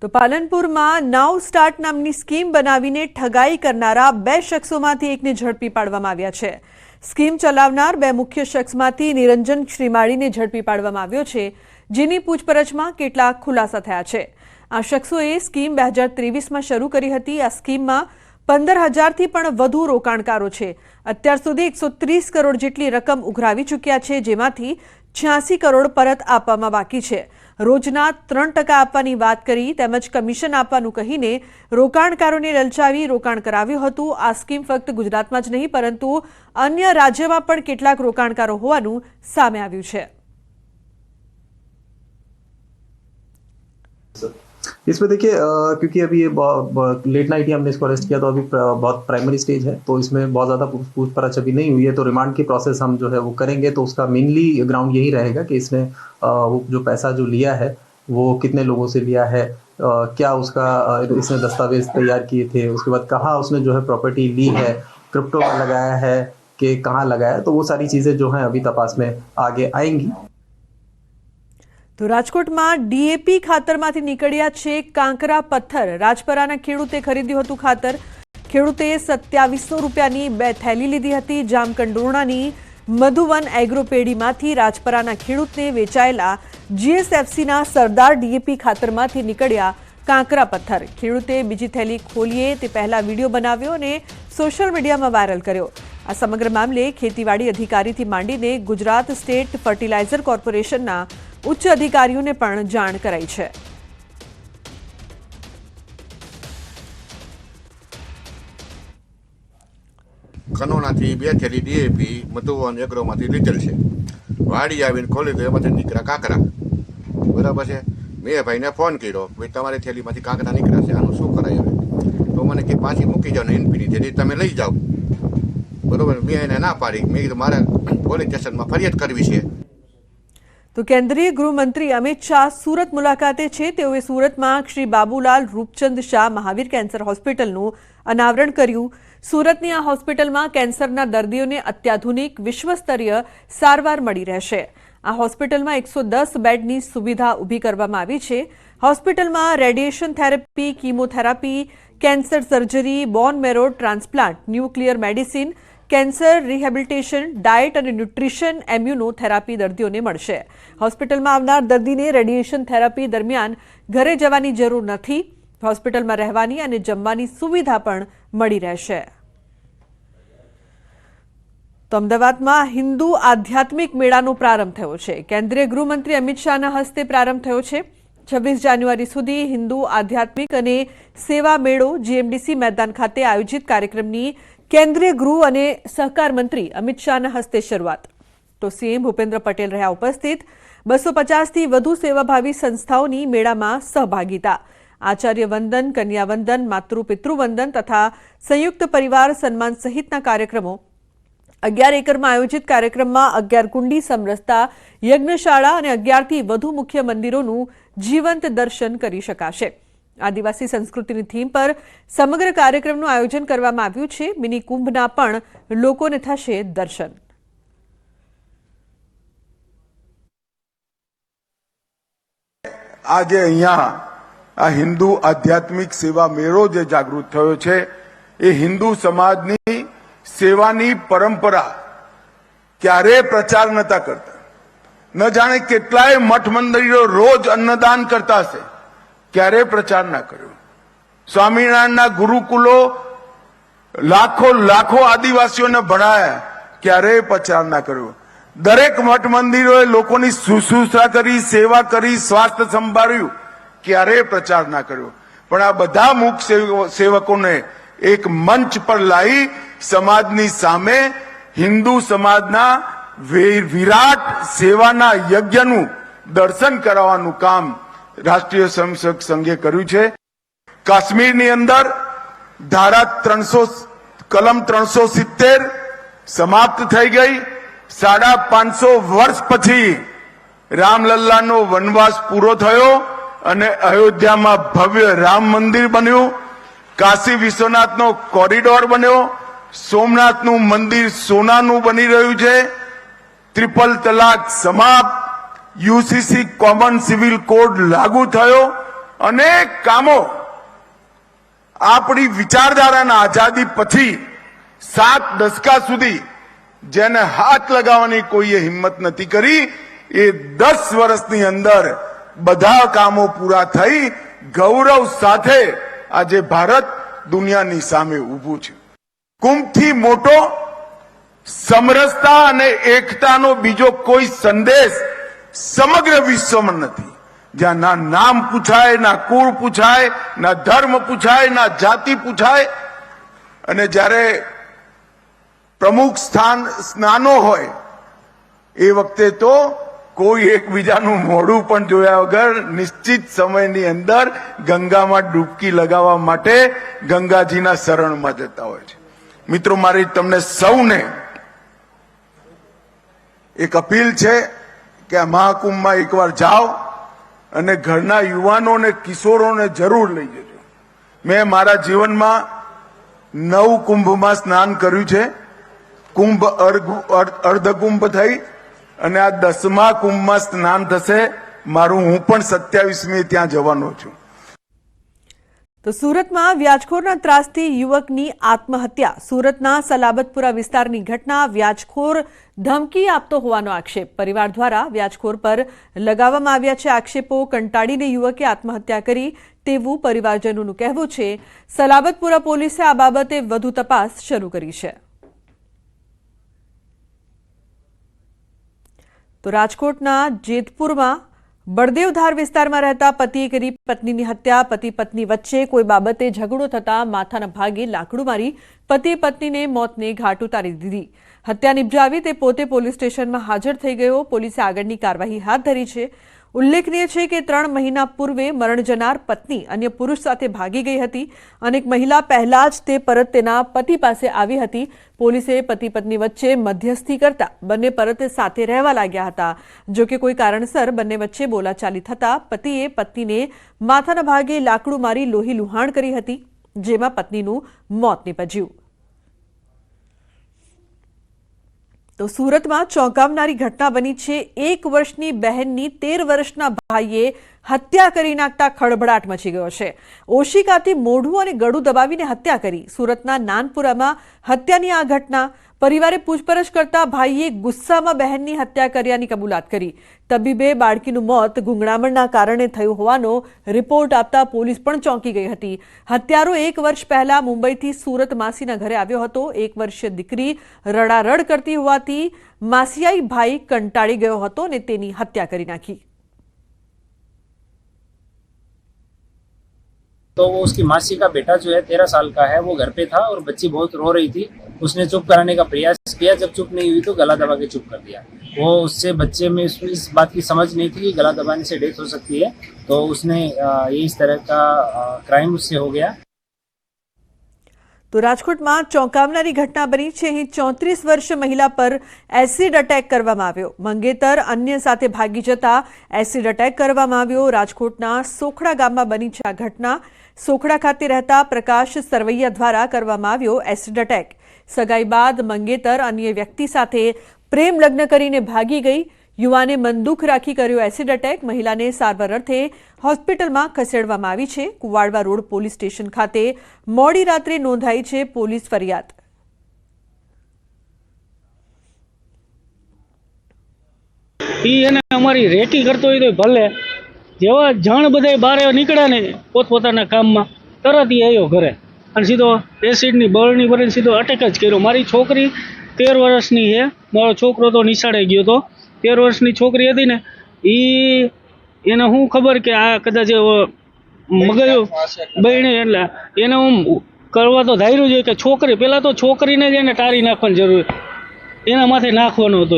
તો પાલનપુરમાં નાવ સ્ટાર્ટ નામની સ્કીમ બનાવીને ઠગાઈ કરનારા બે શખ્સોમાંથી એકને ઝડપી પાડવામાં આવ્યા છે। સ્કીમ ચલાવનાર બે મુખ્ય શખ્સમાંથી નિરંજન શ્રીમાળીને ઝડપી પાડવામાં આવ્યો છે, જેની પૂછપરછમાં કેટલાક ખુલાસા થયા છે। આ શખ્સોએ સ્કીમ 2023માં શરૂ કરી હતી। આ સ્કીમમાં 15,000થી પણ વધુ રોકાણકારો છે। અત્યાર સુધી 130 કરોડ જેટલી રકમ ઉઘરાવી ચૂક્યા છે, જેમાંથી 86 કરોડ પરત આપવામાં બાકી છે। રોજના 3% આપવાની વાત કરી તેમજ કમિશન આપવાનું કહીને રોકાણકારોને લલચાવી રોકાણ કરાવ્યું હતું। આ સ્કીમ ફક્ત ગુજરાતમાં જ નહીં પરંતુ અન્ય રાજ્યોમાં પણ કેટલાક રોકાણકારો હોવાનું સામે આવ્યું છે। इसमें देखिए क्योंकि अभी ये लेट नाइट ही हमने इसको अरेस्ट किया, तो अभी बहुत प्राइमरी स्टेज है, तो इसमें बहुत ज़्यादा पूछपरछ अभी नहीं हुई है। तो रिमांड की प्रोसेस हम जो है वो करेंगे, तो उसका मेनली ग्राउंड यही रहेगा कि इसने वो जो पैसा जो लिया है वो कितने लोगों से लिया है, क्या उसका इसने दस्तावेज तैयार किए थे, उसके बाद कहाँ उसने जो है प्रॉपर्टी ली है, क्रिप्टो में लगाया है कि कहाँ लगाया, तो वो सारी चीज़ें जो हैं अभी तपास में आगे आएंगी। तो રાજકોટમાં ડીએપી ખાતરમાંથી નીકળ્યા છે કાંકરા પથ્થર। રાજપરાના ખેડૂતે ખરીદ્યું હતું ખાતર। ખેડૂતે 2700 રૂપિયાની 2 થેલી લીધી હતી। જામકંડોરણાની મધુવન એગ્રોપેડીમાંથી રાજપરાના ખેડૂતને વેચાયેલા જીએસએફસીના સરદાર ડીએપી ખાતરમાંથી નીકળ્યા કાંકરા પથ્થર। ખેડૂતે બીજી થેલી ખોલીએ તે પહેલા વિડીયો બનાવ્યો અને સોશિયલ મીડિયામાં વાયરલ કર્યો। આ સમગ્ર મામલે ખેતીવાડી અધિકારીથી માંડીને ગુજરાત સ્ટેટ ફર્ટિલાઇઝર કોર્પોરેશનના ઉચ્ચ અધિકારીઓને પણ જાણ કરાઈ છે। કનોનાથી 2 થેલી ડીએપી મધુવન એગ્રોમાંથી લીધેલ છે। વાડી આવીને ખોલી તો એમાંથી નીકળ્યા કાંકરા। બરાબર છે। મેં ભાઈને ફોન કર્યો, ભાઈ તમારી થેલીમાંથી કાંકરા નીકળ્યા છે, આનું શું કરાય હવે? તો મને કે પાછી મૂકી જાઓ ને એનપીની થેલી તમે લઈ જાઓ। બરાબર, મેં એને ના પાડી। મેં કીધું મારે પોલીસ સ્ટેશનમાં ફરિયાદ કરવી છે। તો કેન્દ્રીય ગૃહમંત્રી અમિત શાહ સુરત મુલાકાતે છે। તેઓએ સુરતમાં શ્રી બાબુલાલ રૂપચંદ શાહ મહાવીર કેન્સર હોસ્પિટલનું અનાવરણ કર્યું। સુરતની આ હોસ્પિટલમાં કેન્સરના દર્દીઓને અત્યાધુનિક વિશ્વસ્તરીય સારવાર મળી રહેશે। આ હોસ્પિટલમાં 110 બેડની સુવિધા ઊભી કરવામાં આવી છે। હોસ્પિટલમાં radiation therapy, chemotherapy, cancer surgery, bone marrow transplant, nuclear medicine, cancer rehabilitation, diet અને ન્યુટ્રિશન, એમ્યુનોથેરાપી દર્દીઓને મળશે। હોસ્પિટલમાં આવનાર દર્દીને રેડિયેશન થેરાપી દરમિયાન ઘરે જવાની જરૂર નથી। હોસ્પિટલમાં રહેવાની અને જમવાની સુવિધા પણ મળી રહેશે। તો અમદાવાદમાં હિન્દુ આધ્યાત્મિક મેળાનો પ્રારંભ થયો છે। કેન્દ્રીય ગૃહમંત્રી અમિત શાહના હસ્તે પ્રારંભ થયો છે। 26 જાન્યુઆરી સુધી હિન્દુ આધ્યાત્મિક અને સેવા મેળો જીએમડીસી મેદાન ખાતે આયોજિત કાર્યક્રમની કેન્દ્રીય ગૃહ અને સહકાર મંત્રી અમિત શાહના હસ્તે શરૂઆત। તો સીએમ ભૂપેન્દ્ર પટેલ રહ્યા ઉપસ્થિત। 250થી વધુ સેવાભાવી સંસ્થાઓની મેળામાં સહભાગિતા। આચાર્ય વંદન, કન્યા વંદન, માતૃ પિતૃવંદન તથા સંયુક્ત પરિવાર સન્માન સહિતના કાર્યક્રમો। 11 એકરમાં આયોજિત કાર્યક્રમમાં 11 કુંડી સમરસતા યજ્ઞશાળા અને 11થી વધુ મુખ્ય મંદિરોનું જીવંત દર્શન કરી શકાશે। આદિવાસી સંસ્કૃતિની થીમ પર સમગ્ર કાર્યક્રમનું આયોજન કરવામાં આવ્યું છે। મિની કુંભના પણ લોકોને થશે દર્શન। આજે અહીંયા આ હિન્દુ આધ્યાત્મિક સેવા મેળો જે જાગૃત થયો છે એ હિન્દુ સમાજની સેવાની પરંપરા ક્યારેય પ્રચાર નતા કરતા। ન જાણે કેટલાય મઠ મંદિરો રોજ અન્નદાન કરતા હશે, ક્યારેય પ્રચાર ના કર્યો। સ્વામિનારાયણના ગુરુકુલો લાખો આદિવાસીઓને ભણાયા, ક્યારેય પ્રચાર ના કર્યો। દરેક મઠ મંદિરોએ લોકોની શુશ્રૂષા કરી, સેવા કરી, સ્વાસ્થ્ય સંભાળ્યું, ક્યારેય પ્રચાર ના કર્યો। પણ આ બધા મુખ સેવકોને એક મંચ પર લાવી સમાજની સામે હિન્દુ સમાજના વિરાટ સેવાના યજ્ઞનું દર્શન કરાવવાનું કામ રાષ્ટ્રીય સ્વયંસેવક સંઘે કર્યું છે। કાશ્મીરની અંદર ધારા કલમ 370 સમાપ્ત થઈ ગઈ। 550 વર્ષ પછી રામલલ્લાનો વનવાસ પૂરો થયો અને અયોધ્યામાં ભવ્ય રામ મંદિર બન્યું। કાશી વિશ્વનાથનો કોરિડોર બન્યો। સોમનાથનું મંદિર સોનાનું બની રહ્યું છે। ટ્રિપલ તલાક સમાપ્ત। યુસીસી કોમન સિવિલ કોડ લાગુ થયો અનેક કામો આપણી વિચારધારાના આઝાદી પછી 7 દશકા સુધી જેને હાથ લગાવવાની કોઈએ હિંમત નથી કરી, એ 10 વર્ષની અંદર બધા કામો પૂરા થઈ ગૌરવ સાથે આજે ભારત દુનિયાની સામે ઊભું છે. કુંભથી મોટો સમરસતા અને એકતાનો બીજો કોઈ સંદેશ સમગ્ર વિશ્વમાં નથી. જ્યાં ના નામ પૂછાય, ના કુળ પૂછાય, ના ધર્મ પૂછાય, ના જાતિ પૂછાય. અને જ્યારે પ્રમુખ સ્નાનો હોય એ વખતે તો કોઈ એકબીજાનું મોઢું પણ જોયા વગર નિશ્ચિત સમયની અંદર ગંગામાં ડૂબકી લગાવવા માટે ગંગાજીના શરણમાં જતા હોય છે. મિત્રો, મારી તમને સૌને એક અપીલ છે કે આ મહાકુંભમાં એકવાર જાઓ અને ઘરના યુવાનો અને કિશોરોને જરૂર લઈ જજો. મેં મારા જીવનમાં 9 કુંભમાં સ્નાન કર્યું છે. કુંભ અર્ધકુંભ થઈ અને આ 10મા કુંભમાં સ્નાન થશે મારું. હું પણ 27મી ત્યાં જવાનો છું. તો સુરતમાં વ્યાજખોરના ત્રાસથી યુવકની આત્મહત્યા. સુરતના સલાબતપુરા વિસ્તારની ઘટના. વ્યાજખોર ધમકી આપતો હોવાનો આક્ષેપ. પરિવાર દ્વારા વ્યાજખોર પર લગાવવામાં આવ્યા છે આક્ષેપો. કંટાળીને યુવકે આત્મહત્યા કરી તેવું પરિવારજનોનું કહેવું છે. સલાબતપુરા પોલીસે આ બાબતે વધુ તપાસ શરૂ કરી છે. તો રાજકોટના જેતપુરમાં બળદેવધાર વિસ્તારમાં રહેતા પતિએ કરી પત્નીની હત્યા. પતિ પત્ની વચ્ચે કોઈ બાબતે ઝઘડો થતા માથાના ભાગે લાકડું મારી પતિએ પત્નીને મોતને ઘાટ ઉતારી દીધી. હત્યા નિપજાવી તે પોતે પોલીસ સ્ટેશનમાં હાજર થઈ ગયો. પોલીસે આગળની કાર્યવાહી હાથ ધરી છે. ઉલ્લેખનીય છે કે 3 મહિના પૂર્વે મરણ જનાર પત્ની અન્ય પુરુષ સાથે ભાગી ગઈ હતી અને એક મહિલા પહેલા જ તે પરત તેના પતિ પાસે આવી હતી. પોલીસે પતિ પત્ની વચ્ચે મધ્યસ્થી કરતા બંને પરત સાથે રહેવા લાગ્યા હતા. જો કે કોઈ કારણસર બંને વચ્ચે બોલાચાલી થતા પતિએ પત્નીને માથાના ભાગે લાકડું મારી લોહી લુહાણ કરી હતી, જેમાં પત્નીનું મોત નીપજ્યું. તો સુરતમાં ચોંકાવનારી ઘટના બની છે. 1 વર્ષની બહેનની 13 વર્ષના ભાઈએ હત્યા કરી નાખતા ખળભળાટ મચી ગયો છે. ઓશિકાથી મોઢું અને ગળું દબાવીને હત્યા કરી. સુરતના નાનપુરામાં હત્યાની આ ઘટના. પરિવારે પૂછપરછ કરતા ભાઈએ ગુસ્સામાં બહેનની હત્યા કર્યાની કબૂલાત કરી. તબીબે બાળકીનું મોત ગૂંગળામણના કારણે થયું હોવાનો રિપોર્ટ આપતા પોલીસ પણ ચોંકી ગઈ હતી. હત્યારો 1 વર્ષ પહેલા મુંબઈથી સુરત માસીના ઘરે આવ્યો હતો. 1 વર્ષીય દીકરી રડારડ કરતી હોવાથી માસિયાઈ ભાઈ કંટાળી ગયો હતો અને તેની હત્યા કરી નાખી. तो वो उसकी मासी का बेटा जो है 13 साल का है, वो घर पे था और बच्ची बहुत रो रही थी. उसने चुप कराने का प्रयास किया. जब चुप नहीं हुई तो गला दबा के चुप कर दिया. वो उससे बच्चे में इस बात की समझ नहीं थी कि गला दबाने से डेथ हो सकती है, तो उसने ये इस तरह का क्राइम उससे हो गया. તો રાજકોટમાં ચોંકાવનારી ઘટના બની છે. અહીં 34 વર્ષ મહિલા પર એસિડ અટેક કરવામાં આવ્યો. મંગેતર અન્ય સાથે ભાગી જતા એસિડ અટેક કરવામાં આવ્યો. રાજકોટના સોખડા ગામમાં બની છે આ ઘટના. સોખડા ખાતે રહેતા પ્રકાશ સરવૈયા દ્વારા કરવામાં આવ્યો એસિડ અટેક. સગાઈ બાદ મંગેતર અન્ય વ્યક્તિ સાથે પ્રેમ લગ્ન કરીને ભાગી ગઈ. યુવાને મનદુખ રાખી કર્યો એસિડ અટેક. મહિલાને સારવાર અર્થે હોસ્પિટલમાં ખસેડવામાં આવી છે. કુવાડવા રોડ પોલીસ સ્ટેશન ખાતે મોડી રાત્રે નોંધાઈ છે પોલીસ ફરિયાદ. એને અમારી રેકી કરતો હોય તો ભલે, જેવા જણ બધા બહાર નીકળ્યા ને પોતપોતાના કામમાં, તરત એ આવ્યો ઘરે અને સીધો એસિડની બળની ભરીને સીધો અટેક જ કર્યો. મારી છોકરી 13 વર્ષની છે. મારો છોકરો તો નિશાળે ગયો હતો. 13 વર્ષની છોકરી હતી ને, એને શું ખબર કે આ કદાચ મગજ બહેણે, એટલે એને હું કરવા તો ધાર્યું છે કે છોકરી પહેલાં તો છોકરીને જ એને ટાળી નાખવાની જરૂર, એના માથે નાખવાનો હતો.